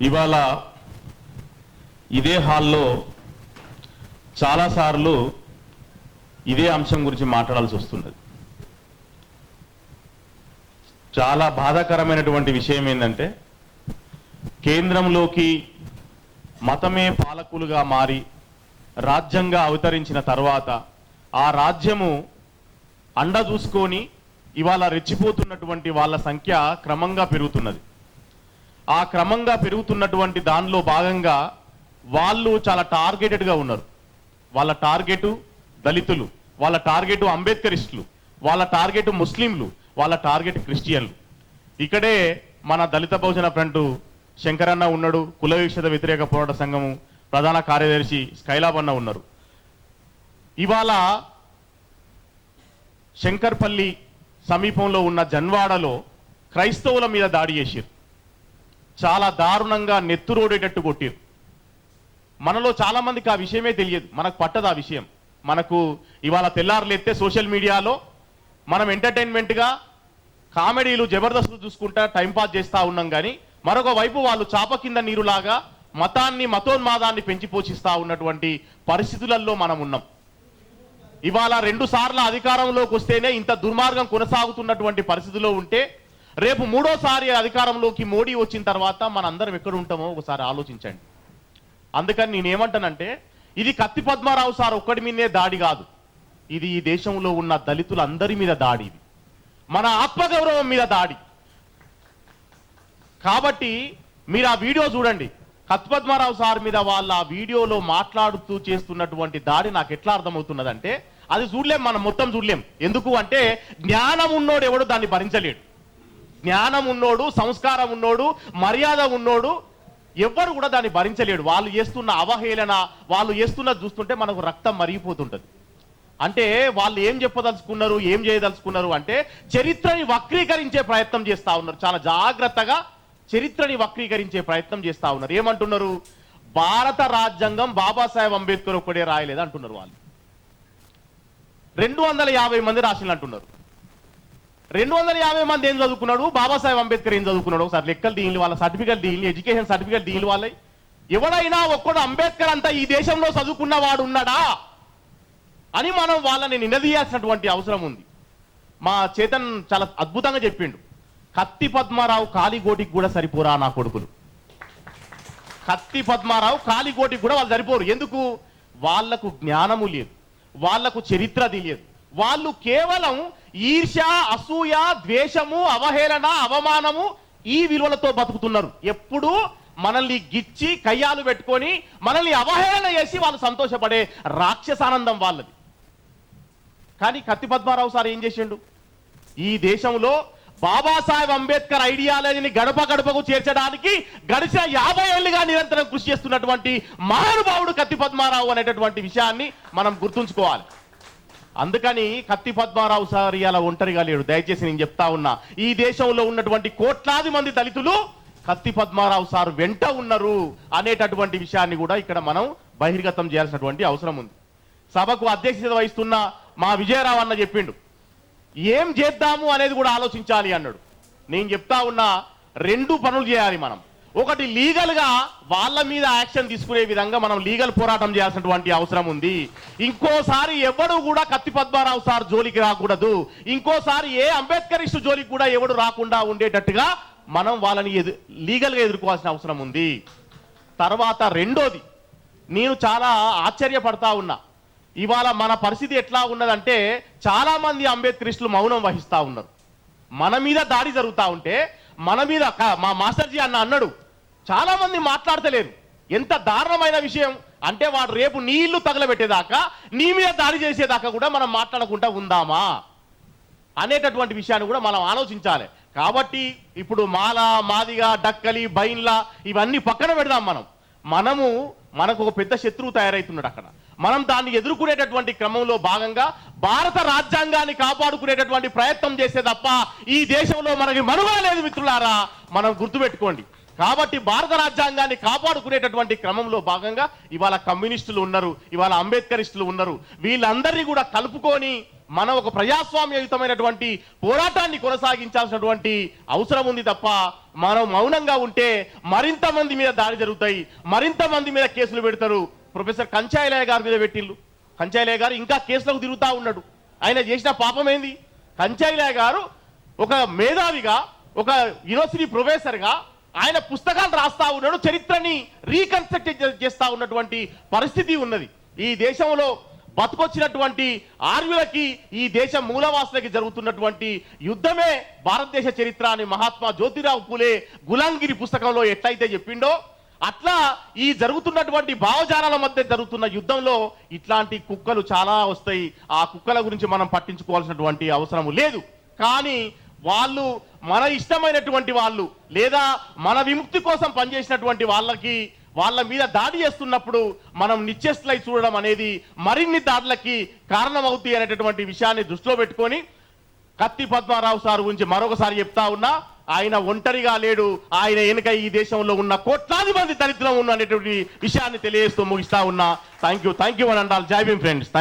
ఇవాళ ఇదే హాల్లో చాలాసార్లు ఇదే అంశం గురించి మాట్లాడాల్సి వస్తున్నది. చాలా బాధాకరమైనటువంటి విషయం ఏంటంటే, కేంద్రంలోకి మతమే పాలకులుగా మారి రాజ్యంగా అవతరించిన తర్వాత ఆ రాజ్యము అండ చూసుకొని ఇవాళ రెచ్చిపోతున్నటువంటి వాళ్ళ సంఖ్య క్రమంగా పెరుగుతున్నది. ఆ క్రమంగా పెరుగుతున్నటువంటి దానిలో భాగంగా వాళ్ళు చాలా టార్గెటెడ్గా ఉన్నారు. వాళ్ళ టార్గెటు దళితులు, వాళ్ళ టార్గెటు అంబేద్కరిస్టులు, వాళ్ళ టార్గెట్ ముస్లింలు, వాళ్ళ టార్గెట్ క్రిస్టియన్లు. ఇక్కడే మన దళిత బహుజన ఫ్రంట్ శంకరన్న ఉన్నాడు, కుల వివక్షత వ్యతిరేక పోరాట సంఘము ప్రధాన కార్యదర్శి స్కైలాబ్ అన్న ఉన్నారు. ఇవాళ శంకర్పల్లి సమీపంలో ఉన్న జన్వాడలో క్రైస్తవుల మీద దాడి చేసిరు. చాలా దారుణంగా నెత్తురోడేటట్టు కొట్టిరు. మనలో చాలా మందికి ఆ విషయమే తెలియదు, మనకు పట్టదు ఆ విషయం. మనకు ఇవాళ తెల్లారులెత్తే సోషల్ మీడియాలో మనం ఎంటర్టైన్మెంట్గా కామెడీలు జబర్దస్తులు చూసుకుంటా టైంపాస్ చేస్తూ ఉన్నాం. కానీ మరొక వైపు వాళ్ళు చాప కింద నీరులాగా మతాన్ని మతోన్మాదాన్ని పెంచి పోషిస్తూ ఉన్నటువంటి పరిస్థితులలో మనం ఉన్నాం. ఇవాళ 2 సార్లు అధికారంలోకి వస్తేనే ఇంత దుర్మార్గం కొనసాగుతున్నటువంటి పరిస్థితిలో ఉంటే, రేపు 3వ అధికారంలోకి మోడీ వచ్చిన తర్వాత మనందరం ఎక్కడ ఉంటామో ఒకసారి ఆలోచించండి. అందుకని నేనేమంటానంటే, ఇది కత్తి పద్మారావు సార్ ఒక్కడి మీదే దాడి కాదు, ఇది ఈ దేశంలో ఉన్న దళితులందరి మీద దాడి, ఇది మన ఆత్మగౌరవం మీద దాడి. కాబట్టి మీరు ఆ వీడియో చూడండి. కత్తి పద్మారావు సార్ మీద వాళ్ళ ఆ వీడియోలో మాట్లాడుతూ చేస్తున్నటువంటి దాడి నాకు ఎట్లా అర్థమవుతున్నదంటే, అది చూడలేం, మనం మొత్తం చూడలేం. ఎందుకు అంటే, జ్ఞానం ఉన్నోడు ఎవడు దాన్ని భరించలేడు. జ్ఞానం ఉన్నోడు, సంస్కారం ఉన్నోడు, మర్యాద ఉన్నోడు ఎవ్వరు కూడా దాన్ని భరించలేడు. వాళ్ళు చేస్తున్న అవహేళన, వాళ్ళు చేస్తున్నది చూస్తుంటే మనకు రక్తం మరిగిపోతుంటది. అంటే వాళ్ళు ఏం చెప్పదలుచుకున్నారు, ఏం చేయదలుచుకున్నారు అంటే, చరిత్రని వక్రీకరించే ప్రయత్నం చేస్తూ ఉన్నారు. చాలా జాగ్రత్తగా చరిత్రని వక్రీకరించే ప్రయత్నం చేస్తూ ఉన్నారు. ఏమంటున్నారు, భారత రాజ్యాంగం బాబాసాహెబ్ అంబేద్కర్ ఒక్కడే రాయలేదు అంటున్నారు. వాళ్ళు 250 మంది రాసినట్లు అంటున్నారు. 250 మంది ఏం చదువుకున్నాడు, బాబాసాహెబ్ అంబేద్కర్ ఏం చదువుకున్నాడు, ఒకసారి లెక్కలు దీని, వాళ్ళ సర్టిఫికెట్ దీని, ఎడ్యుకేషన్ సర్టిఫికెట్ దీని వాళ్ళ. ఎవడైనా ఒక్కడు అంబేద్కర్ అంతా ఈ దేశంలో చదువుకున్న వాడు ఉన్నాడా అని మనం వాళ్ళని నిలదీయాల్సినటువంటి అవసరం ఉంది. మా చేతన్ చాలా అద్భుతంగా చెప్పిండు, కత్తి పద్మారావు కాలిగోటికి కూడా సరిపోరా నా కొడుకులు. కత్తి పద్మారావు కాలిగోటికి కూడా వాళ్ళు సరిపోరు. ఎందుకు? వాళ్లకు జ్ఞానము లేదు, వాళ్లకు చరిత్ర తెలియదు. వాళ్ళు కేవలం ఈర్ష్య, అసూయ, ద్వేషము, అవహేళన, అవమానము ఈ విలువలతో బతుకుతున్నారు. ఎప్పుడు మనల్ని గిచ్చి కయ్యాలు పెట్టుకొని మనల్ని అవహేళన చేసి వాళ్ళు సంతోషపడే రాక్షసానందం వాళ్ళది. కానీ కత్తి పద్మారావు సార్ ఏం చేసిండు, ఈ దేశంలో బాబాసాహెబ్ అంబేద్కర్ ఐడియాలజీని గడప గడపకు చేర్చడానికి గడిచిన 50 ఏళ్లుగా నిరంతరం కృషి చేస్తున్నటువంటి మహానుభావుడు కత్తి పద్మారావు అనేటటువంటి విషయాన్ని మనం గుర్తుంచుకోవాలి. అందుకని కత్తి పద్మారావు సార్ ఇలా ఒంటరిగా లేడు. దయచేసి నేను చెప్తా ఉన్నా, ఈ దేశంలో ఉన్నటువంటి కోట్లాది మంది దళితులు కత్తి పద్మారావు సార్ వెంట ఉన్నారు అనేటటువంటి విషయాన్ని కూడా ఇక్కడ మనం బహిర్గతం చేయాల్సినటువంటి అవసరం ఉంది. సభకు అధ్యక్షత వహిస్తున్న మా విజయరావు అన్న చెప్పిండు, ఏం చేద్దాము అనేది కూడా ఆలోచించాలి అన్నాడు. నేను చెప్తా ఉన్నా, 2 పనులు చేయాలి మనం. ఒకటి, లీగల్గా వాళ్ళ మీద యాక్షన్ తీసుకునే విధంగా మనం లీగల్ పోరాటం చేయాల్సినటువంటి అవసరం ఉంది. ఇంకోసారి ఎవడు కూడా కత్తి పద్మారావు సార్ జోలికి రాకూడదు. ఇంకోసారి ఏ అంబేద్కరిస్టు జోలికి కూడా ఎవడు రాకుండా ఉండేటట్టుగా మనం వాళ్ళని లీగల్గా ఎదుర్కోవాల్సిన అవసరం ఉంది. తర్వాత రెండోది, నేను చాలా ఆశ్చర్యపడతా ఉన్నా, ఇవాళ మన పరిస్థితి ఎట్లా ఉన్నదంటే, చాలా మంది అంబేద్కరిస్టులు మౌనం వహిస్తూ ఉన్నారు. మన మీద దాడి జరుగుతూ ఉంటే, మన మీద మా మాస్టర్జీ అన్నాడు, చాలా మంది మాట్లాడతలేరు. ఎంత దారుణమైన విషయం అంటే, వాడు రేపు నీ ఇల్లు తగలబెట్టేదాకా, నీ మీద దాడి చేసేదాకా కూడా మనం మాట్లాడకుండా ఉందామా అనేటటువంటి విషయాన్ని కూడా మనం ఆలోచించాలి. కాబట్టి ఇప్పుడు మాల, మాదిగా, డక్కలి, బైన్ల ఇవన్నీ పక్కన పెడదాం. మనకు ఒక పెద్ద శత్రువు తయారవుతున్నాడు అక్కడ. మనం దాన్ని ఎదుర్కొనేటటువంటి క్రమంలో భాగంగా భారత రాజ్యాంగాన్ని కాపాడుకునేటటువంటి ప్రయత్నం చేసే తప్ప ఈ దేశంలో మనకి మనుగడ లేదు మిత్రులారా, మనం గుర్తుపెట్టుకోండి. కాబట్టి భారత రాజ్యాంగాన్ని కాపాడుకునేటటువంటి క్రమంలో భాగంగా ఇవాళ కమ్యూనిస్టులు ఉన్నారు, ఇవాళ అంబేద్కరిస్టులు ఉన్నారు. వీళ్ళందరినీ కూడా కలుపుకొని మనం ఒక ప్రజాస్వామ్యయుతమైనటువంటి పోరాటాన్ని కొనసాగించాల్సినటువంటి అవసరం ఉంది తప్ప మనం మౌనంగా ఉంటే మరింత మంది మీద దాడి జరుగుతాయి, మరింత మంది మీద కేసులు పెడతారు. ప్రొఫెసర్ కంచాయిలయ్య గారి మీద పెట్టిళ్ళు. కంచాయిలయ్య గారు ఇంకా కేసులకు తిరుగుతూ ఉన్నాడు. ఆయన చేసిన పాపం ఏంది? కంచాయిలయ్య గారు ఒక మేధావిగా, ఒక యూనివర్సిటీ ప్రొఫెసర్గా ఆయన పుస్తకాలు రాస్తా ఉన్నాడు, చరిత్రని రీకన్స్ట్రక్ట్ చేస్తా ఉన్నటువంటి పరిస్థితి ఉన్నది. ఈ దేశంలో బతుకొచ్చినటువంటి ఆర్యులకి, ఈ దేశ మూలవాసులకి జరుగుతున్నటువంటి యుద్ధమే భారతదేశ చరిత్ర అని మహాత్మా జ్యోతిరావు పూలే గులాంగిరి పుస్తకంలో ఎట్లయితే చెప్పిండో, అట్లా ఈ జరుగుతున్నటువంటి భావజాలాల మధ్య జరుగుతున్న యుద్ధంలో ఇట్లాంటి కుక్కలు చాలా వస్తాయి. ఆ కుక్కల గురించి మనం పట్టించుకోవాల్సినటువంటి అవసరం లేదు. కానీ వాళ్ళు మన ఇష్టమైనటువంటి వాళ్ళు లేదా మన విముక్తి కోసం పనిచేసినటువంటి వాళ్ళ మీద దాడి చేస్తున్నప్పుడు మనం నిశ్చేష్లై చూడడం అనేది మరిన్ని దాడులకి కారణమవుతాయి అనేటటువంటి విషయాన్ని దృష్టిలో పెట్టుకొని కత్తి పద్మారావు సార్ గురించి మరొకసారి చెప్తా ఉన్నా, ఆయన ఒంటరిగా లేడు. ఆయన వెనుక ఈ దేశంలో ఉన్న కోట్లాది మంది దరిద్రం ఉన్న అనేటువంటి విషయాన్ని తెలియజేస్తూ ముగిస్తా ఉన్నా. థ్యాంక్ యూ అని అంటారు. జై భీమ్ ఫ్రెండ్స్.